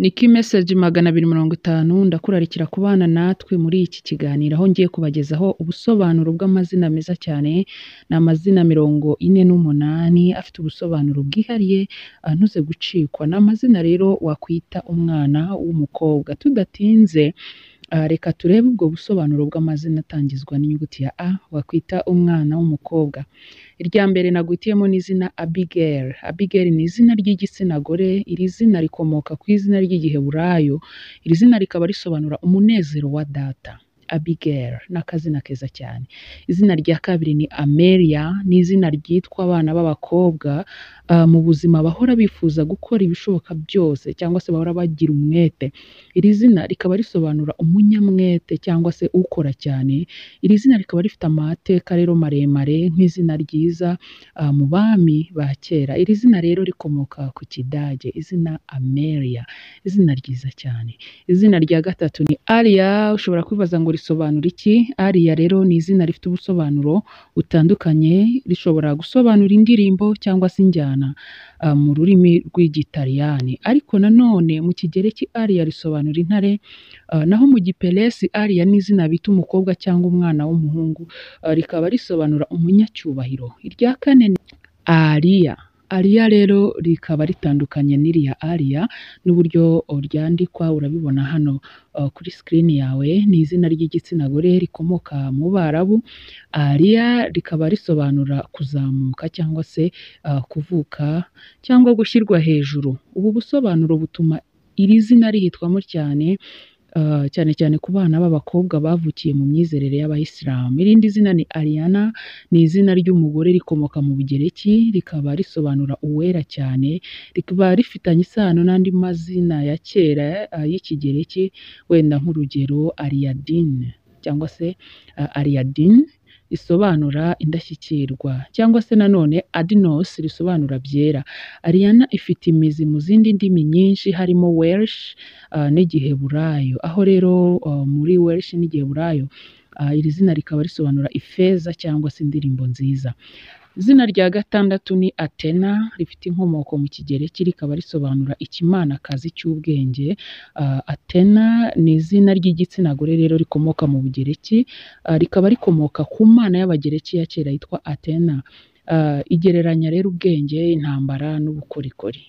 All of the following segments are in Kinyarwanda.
Niki message 250 ndakurarikira kubana natwe muri iki kiganiro aho ngiye kubagezaho ubusobanuro bw'amazina meza cyane. Ni amazina 48 afite ubusobanuro bwihariye ntuze gucikwa. Ni amazina rero wakwita umwana w'umukobwa. Tudatinze reka turebe ubwo busobanuro bw'amazina atangizwa n'inyuguti ya A wakwita umwana w'umukobwa. Irya mbere nagutiyemo n'izina Abigail. Abigail ni izina ry'igitsina gore. Iri zina rikomoka ku izina ry'igiheburayo. Iri zina rikaba risobanura umunezero wa data. Abigail n'akazina keza cyane. Izina rya kabiri ni Amelia, ni izina ryitwa abana b'abakobwa mu buzima bahora bifuza gukora ibishoboka byose cyangwa se bahora bagira umwete. Iri zina rikaba risobanura umunyamwete cyangwa se ukora cyane. Iri zina rikaba rifite amateka rero maremare nk'izina ryiza mu bami ba kera. Iri zina rero rikomoka ku Kidage, izina Amelia, izina ryiza cyane. Izina rya gatatu ni Alia. Ushobora kwibaza ngo risobanura iki? Alia rero ni izina rifite ubusobanuro butandukanye. Rishobora gusobanura indirimbo cyangwa se injyana mu rurimi rw'igitaliyani, ariko nanone mu kigereki Alia risobanura intare, naho mu giperesi Alia ni izina bita umukobwa cyangwa umwana w'umuhungu, rikaba risobanura umunyacyubahiro. Irya kane ni Alia. Alia rero rikaba ritandukanye n'iriya Alia n'uburyo ryandikwa urabibona hano kuri screen yawe. Ni izina ry'igitsina gore rikomoka mu Barabu. Alia rikaba risobanura kuzamuka cyangwa se kuvuka cyangwa gushyirwa hejuru. Ubu busobanuro butuma iri zina rihitwamo cyane cyane ku bana b'abakobwa bavukiye mu myizerere y'Abayisilamu. Irindi zina ni Ariana, ni izina ry'umugore rikomoka mu Bugereki, rikaba risobanura uwera cyane. Rikaba rifitanye isano n'andi mazina ya kera y'ikigereki, wenda nk'urugero Ariadne cyangwa se Ariadine risobanura indashyikirwa, cyangwa se nanone Adinos risobanura byera. Ariana ifite imizi mu zindi ndimi nyinshi harimo Welsh n'igiheburayo, aho rero muri Welsh n'igiheburayo iri zina rikaba risobanura ifeza cyangwa se indirimbo nziza. Izina rya gatandatu ni Athena, rifite inkomoko mu kigereki, rikaba risobanura ikimanakazi cy'ubwenge. Athena ni izina ry'igitsina gore rero rikomoka mu Bugereki, rikaba rikomoka ku mana y'Abagereki ya kera yitwa Athena. Igereranya rero ubwenge, intambara n'ubukorikori.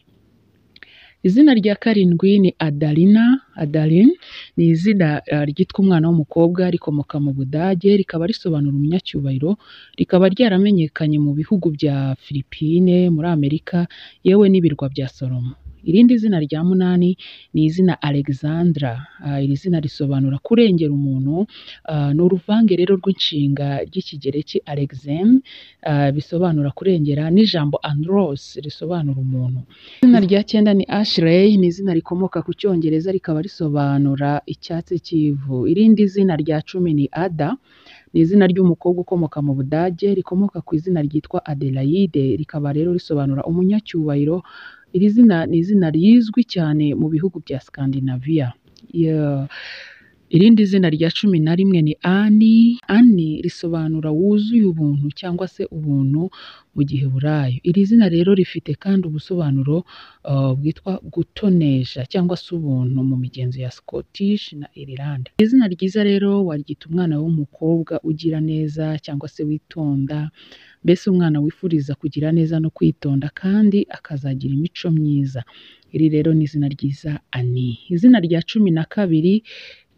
Izina rya karindwi ni Adalina. Adeline ni izina ryitwa umwana w'umukobwa, rikomoka mu Budage, rikaba risobanura umunyacyubahiro. Rikaba ryaramenyekanye mu bihugu bya Philippine, muri Amerika, yewe n'ibirwa bya Salomo. Irindi zina rya munani ni izina Alexandra. Iri zina risobanura kurengera umuntu. Ni uruvange rero rw'inshinga ry'ikigereki Alexem, bisobanura kurengera, n'ijambo Andros risobanura umuntu. Izina rya cyenda ni Ashley, ni izina rikomoka ku Cyongereza, rikaba risobanura icyatsi cy'ivu. Irindi zina rya 10 ni Ada, ni izina ry'umukobwa ukomoka mu Budage, rikomoka ku izina ryitwa Adelaide, rikaba rero risobanura umunyacyubahiro. Iri zina ni izina rizwi cyane mu bihugu bya Scandinavia. Irindi zina rya 11 ni Ani. Ani risobanura wuzuye ubuntu cyangwa se ubuntu mu giheburayo. Iri zina rero rifite kandi ubusobanuro bwitwa gutonesha cyangwa se ubuntu mu migenzo ya Scottish na Ireland. Izina ryiza rero waryita umwana w'umukobwa ugira neza cyangwa se witonda, mbese umwana wifuriza kugira neza no kwitonda kandi akazagira imico myiza. Iri rero ni izina ryiza Ani. Izina rya 12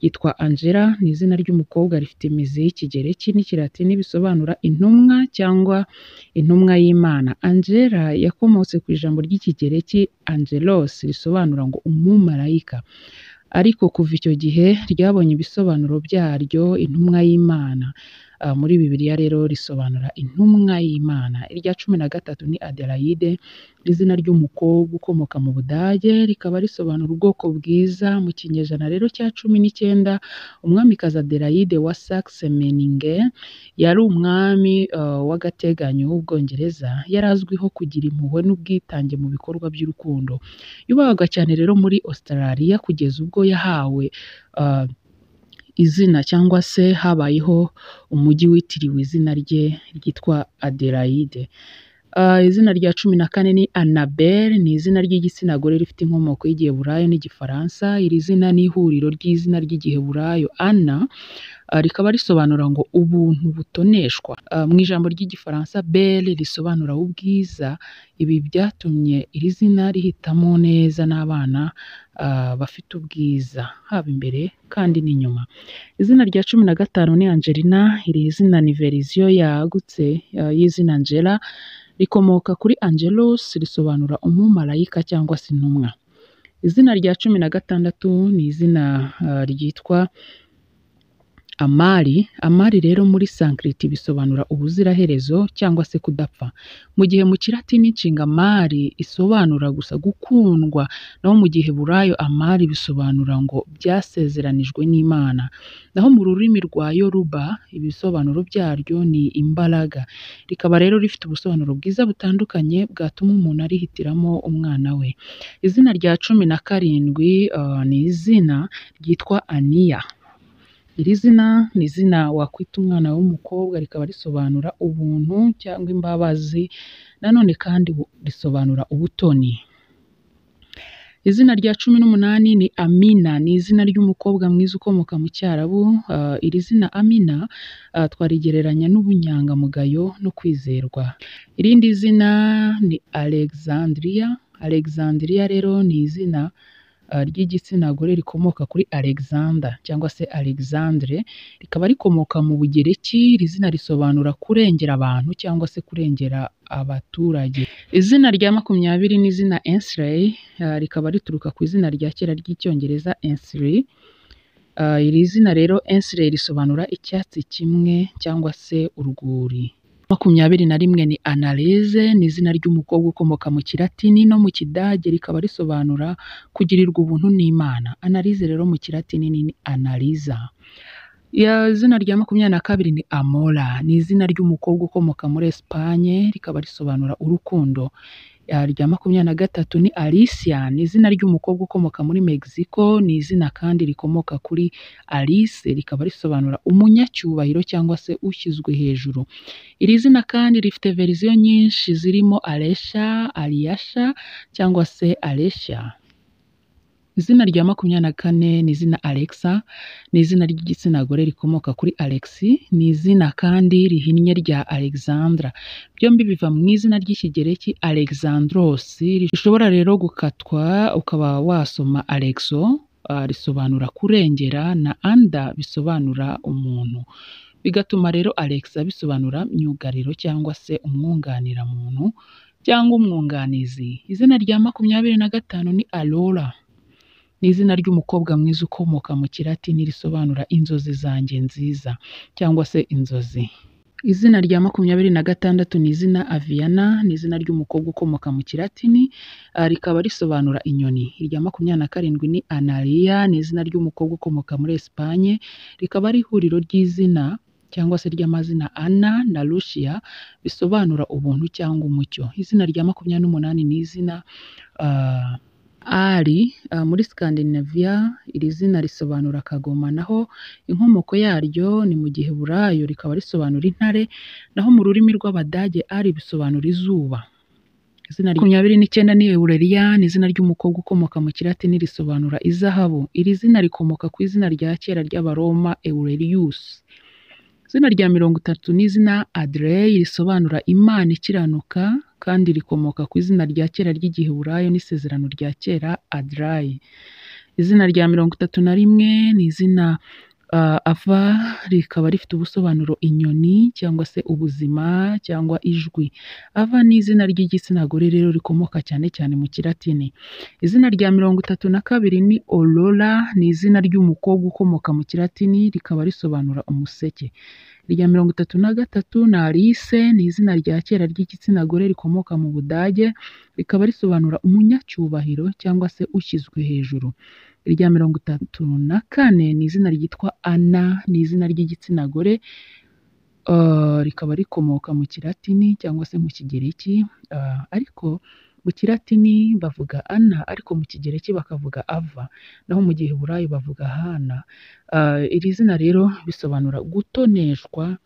yitwa Angela, ni izina ry'umukobwa rifite imizi y'ikigereki n'ikilatini bisobanura intumwa cyangwa intumwa y'Imana. Angela yakomotse ku ijambo ry'ikigereki Angelos risobanura ngo umumarayika, ariko kuva icyo gihe ryabonye ibisobanuro byaryo intumwa y'Imana. Muri Bibiliya rero risobanura intumwa y'Imana. Irya 13 ni Adelaide, izina ry'umukobwa ukomoka mu Budage, rikaba risobanura ubwoko bwiza. Mu kinyejana rero cya 19 umwamikazi Adelaide wa Saxe-Meiningen yari umwami w'agateganyo w'Ubwongereza. Yari azwiho kugira impuhwe n'ubwitange mu bikorwa by'urukundo. Yubahaga cyane rero muri Australia kugeza ubwo yahawe izina cyangwa se habayeho umujyi witiriwe izina rye ryitwa Adelaide. Izina rya 14 ni Annabelle, ni izina ry'igitsina gore rifite inkomoko y'igiheburayo n'igifaransa. Iri zina ni ihuriro ry'izina ry'igiheburayo Anna, rikaba risobanura ngo ubuntu butoneshwa. Mu ijambo ry'igifaransa belle risobanura ubwiza. Ibi byatumye iri zina rihitamo neza n'abana bafite ubwiza haba imbere kandi n'inyuma. Izina rya 15 ni Angelina. Iri zina ni verisiyo yagutse y'izina Angela, rikomoka kuri Angelus, risobanura umumarayika cyangwa se intumwa. Izina rya 16 ni izina ryitwa Amari. Amari rero muri Sanskrit bisobanura ubuziraherezo cyangwa se kudapfa. Mu gihe mu Kilatini inshinga Amari isobanura gusa gukundwa, naho mu giheburayo Amari bisobanura ngo byasezeranijwe n'Imana. Naho mu rurimi rwa Yoruba ibisobanuro byaryo ni imbaraga. Rikaba rero rifite ubusobanuro bwiza butandukanye bwatuma umuntu arihitiramo umwana we. Izina rya 17 ni izina ryitwa Aniya. Iri zina ni izina wakwita umwana w'umukobwa, rikaba risobanura ubuntu cyangwa imbabazi, nanone kandi risobanura ubutoni. Izina rya 18 ni Amina, ni izina ry'umukobwa mwiza ukomoka mu Cyarabu. Iri zina Amina twarigereranya n'ubunyangamugayo no kwizerwa. Irindi zina ni Alexandria. Alexandria rero ni izina ry'igitsina gore rikomoka kuri Alexander cyangwa se Alexandre, rikaba rikomoka mu Bugereki. Iri zina risobanura kurengera abantu cyangwa se kurengera abaturage. Izina rya 20 ni izina Ainsley, rikaba rituruka ku izina rya kera ry'icyongereza Ainsley. Iri zina rero Ainsley risobanura icyatsi kimwe cyangwa se urwuri. 21 ni Annalise, ni izina ry'umukobwa ukomoka mu Kilatini no mu Kidage, rikaba risobanura kugirirwa ubuntu n'Imana. Annalise rero mu Kilatini ni Annalisa. Izina rya 22 ni Amora, ni izina ry'umukobwa ukomoka muri Espagne, rikaba risobanura urukundo. Rya 23 ni Alicia, ni izina ry'umukobwa ukomoka muri Mexico, ni izina kandi rikomoka kuri Alice, rikaba risobanura umunyacyubahiro cyangwa se ushyizwe hejuru. Iri zina kandi rifite verisiyo nyinshi zirimo Alesha, Aliasha cyangwa se Alesha. Izina rya 24 ni izina Alexa, ni izina ry'igitsina gore rikomoka kuri Alexi, ni izina kandi rihinnye rya Alexandra. Byombi biva mu izina ry'ikigereki Alexandros, rishobora rero gukatwa ukaba wasoma Alexo, risobanura kurengera, na anda bisobanura umuntu. Bigatuma rero Alexa bisobanura myugariro cyangwa se umwunganira muntu cyangwa umwunganizi. Izina rya 25 ni Aurora, ni izina ry'umukobwa mwiza ukomoka mu Kilatini, risobanura inzozi zanjye nziza cyangwa se inzozi. Izina rya 26 ni izina Aviana, ni izina ry'umukobwa ukomoka mu Kilatini, rikaba risobanura inyoni. Irya 27 ni Analia, ni izina ry'umukobwa ukomoka muri Espagne, rikaba ari ihuriro ry'izina cyangwa se ry'amazina Anna na Lucia, bisobanura ubuntu cyangwa umucyo. Izina rya 28 ni izina Ari, muri Scandinavia iri zina risobanura kagoma, naho inkomoko yaryo ni mu giheburayo, rikaba risobanura intare, naho mu rurimi rw'Abadage Ari bisobanura izuba. Izina rya 29 ni Eurelia, ni izina ry'umukobwa ukomoka mu Kilatini, risobanura izahabu. Iri zina rikomoka ku izina rya kera ry'Abaroma Aurelius. Izina rya 30 ni izina Adrei, risobanura Imana ikiranuka, kandi rikomoka ku izina rya kera ry'igiheburayo n'isezerano rya kera Adrai. Izina rya 31 ni izina Ava, rikaba rifite ubusobanuro inyoni cyangwa se ubuzima cyangwa ijwi. Ava ni izina ry'igitsina gore rero rikomoka cyane cyane mu Kilatini. Izina rya 32 ni Aurora, ni izina ry'umukobwa ukomoka mu Kilatini, rikaba risobanura umuseke. Irya 33 ni Alice, ni izina rya kera ry'igitsina gore rikomoka mu Budage, rikaba risobanura umunyacyubahiro cyangwa se ushyizwe hejuru. Irya 34 ni izina ryitwa Anna, ni izina ry'igitsina gore, rikaba rikomoka mu Kilatini cyangwa se mu Kigereki, ariko mu Kilatini bavuga Anna, ariko mu Kigereki bakavuga Ava, naho mu giheburayo bavuga Hana. Iri zina rero bisobanura gutoneshwa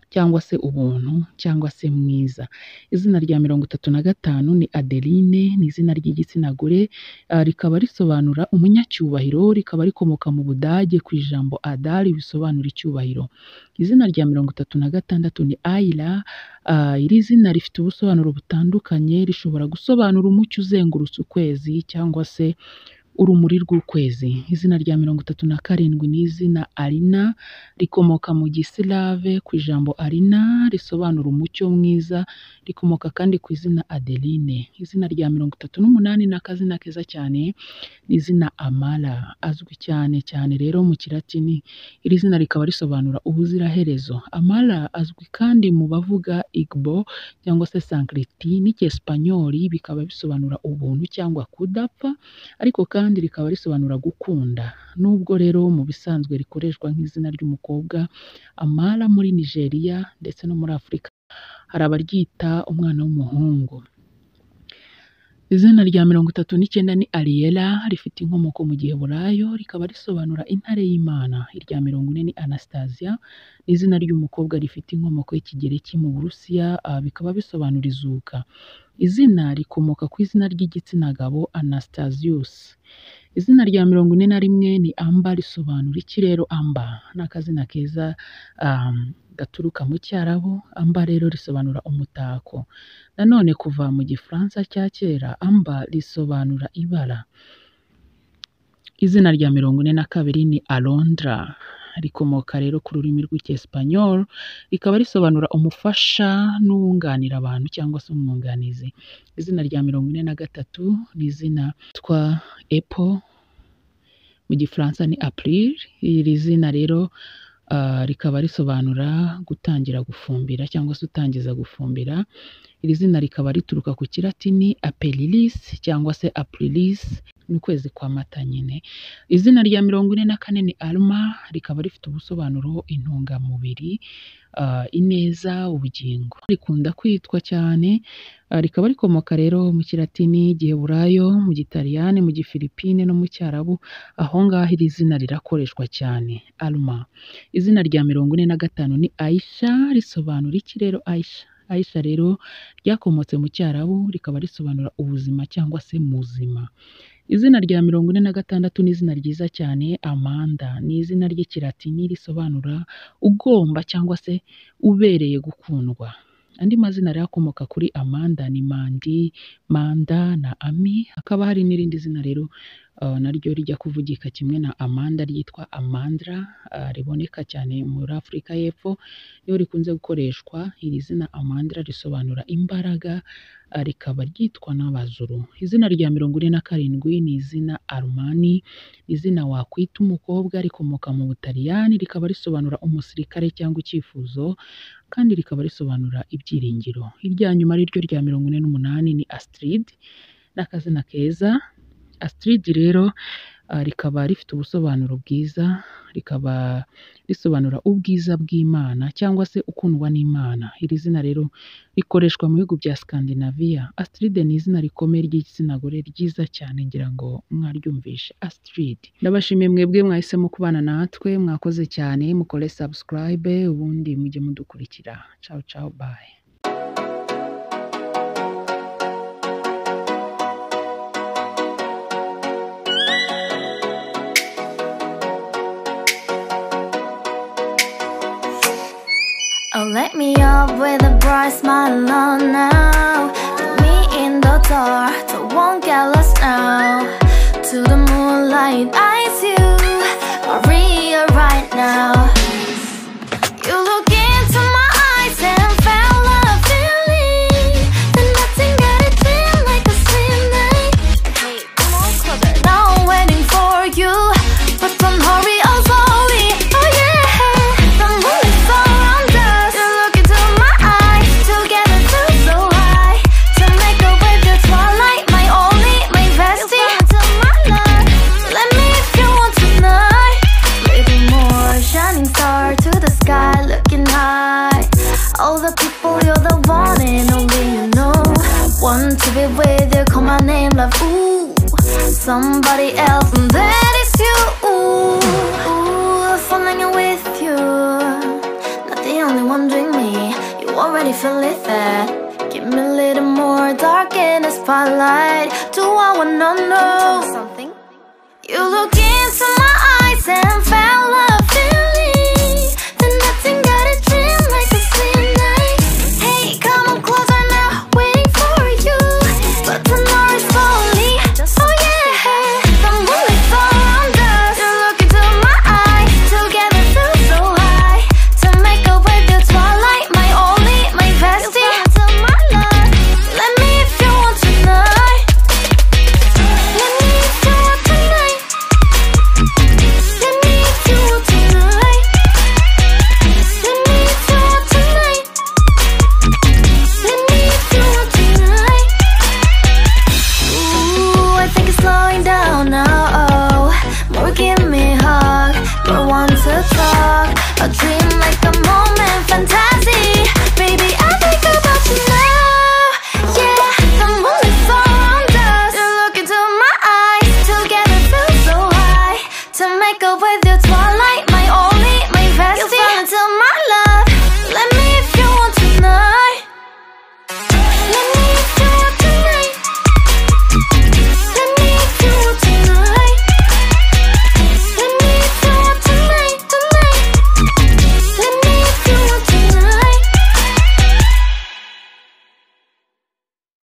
cyangwa se ubuntu cyangwa se mwiza. Izina rya 35 ni Adeline, ni izina ry'igitsina gore, rikaba risobanura umunyacyubahiro, rikaba rikomoka mu Budage ku ijambo Adari bisobanura icyubahiro. Izina rya 36 ni Ayla, iri zina rifite ubusobanuro butandukanye, rishobora gusobanura umucyo uzengurutse ukwezi cyangwa se urumuri rw'ukwezi. Izina rya 37 ni izina Alina, rikomoka mu Gisilave ku ijambo Alina risobanura umucyo mwiza, rikomoka kandi ku izina Adeline. Izina rya 38 ni akazina keza cyane, ni izina Amala, azwi cyane cyane rero mu Kilatini. Iri zina rikaba risobanura ubuziraherezo. Amala azwi kandi mu bavuga Igbo cyangwa se Sanskrit n'Icyespanyoli, bikaba bisobanura ubuntu cyangwa kudapfa, ariko kandi rikaba risobanura gukunda. Nubwo rero mu bisanzwe rikoreshwa nk'izina ry'umukobwa, Amala muri Nigeria ndetse no muri Afurika hari abaryita umwana w'umuhungu. Izina rya 39 ni Ariela, rifite inkomoko mu giheburayo, rikaba risobanura intare y'Imana. Irya 40 ni Anastasia, ni izina ry'umukobwa rifite inkomoko y'ikigereki mu Burusiya, bikaba bisobanura izuka. Izina rikomoka ku izina ry'igitsina gabo Anastasius. Izina rya 41 ni Amba, risobanura iki rero? Amba ni akazina keza gaturuka mu Cyarabu. Amba rero risobanura umutako. Nanone kuva mu Gifaransa cya kera, Amba risobanura ibara. Izina rya 42 ni Alondra, rikomoka rero ku rurimi rw'Icyespanyol, rikaba risobanura umufasha n'uwunganira abantu cyangwa se umwunganizi. Izina rya 43 ni izina ryitwa Apple, mu Gifaransa ni April. Iri zina rero rikaba risobanura gutangira gufumbira cyangwa se utangiza gufumbira. Iri zina rikaba rituruka ku Kilatini Aprillis cyangwa se Aprilis, n'ukwezi kwa Mata nyine. Izina rya 44 ni Alma, rikaba rifite ubusobanuro intungamubiri, ineza, ubugingo. Rikunda kwitwa cyane, rikaba rikomoka rero mu Kilatini, Giheburayo, mu Gitaliyani, mu Gifilipine no mu Cyarabu. Aho ngaho iri zina rirakoreshwa cyane, Alma. Izina rya 45 ni Aisha, risobanura iki rero? Aisha rero ryakomotse mu Cyarabu, rikaba risobanura ubuzima cyangwa se muzima. Izina rya 46 ni izina ryiza cyane, Amanda, ni izina ry'Ikilatini risobanura ugomba cyangwa se ubereye gukundwa. Andi mazina rero akomoka kuri Amanda ni Mandi, Manda na Ami. Hakaba hari n'irindi zina rero naryo rijya kuvugika kimwe na Amanda ryitwa Amandra, riboneka cyane muri Afurika y'Epfo, niho rikunze gukoreshwa. Iri zina Amandra risobanura imbaraga, rikaba ryitwa n'Abazuru. Izina rya 47 ni izina Armani, izina wakwita umukobwa, rikomoka mu Butaliyani, rikaba risobanura umusirikare cyangwa icyifuzo, kandi rikaba risobanura ibyiringiro. Irya nyuma ryo rya 48 ni Astrid, n'akazina keza. Astrid rero rikaba rifite ubusobanuro bwiza, rikaba risobanura ubwiza bw'Imana cyangwa se ukundwa n'Imana. Iri zina rero rikoreshwa mu bihugu bya Scandinavia. Astrid ni izina rikomeye ry'igitsina gore ryiza cyane, ngira ngo mwaryumvishe. Astrid. Ndabashimiye mwebwe mwahisemo kubana natwe, mwakoze cyane, mukore subscribe, ubundi mujye mudukurikira. Ciao ciao, bye. Oh, let me up with a bright smile on now. Put me in the dark, so won't get lost now. To the moonlight, eyes you, Maria right now. You look into my eyes and felt a feeling that nothing got it feel like a slim night. Hey, wumukobwa, now I'm waiting for you, but don't hurry, oh slowly. Oh yeah, the moon is around us. You look into my eyes, together feel so high. To make a way the twilight, my only, my bestie. You fall into my life, let me if you want tonight. Little more shining star to the sky, looking high. All the people, you're the one and only you know. Want to be with you, call my name, love, ooh. Somebody else, and that is you, ooh. Ooh, falling with you, not the only one doing me. already feel it there. Give me a little more dark in the spotlight. Do I wanna know?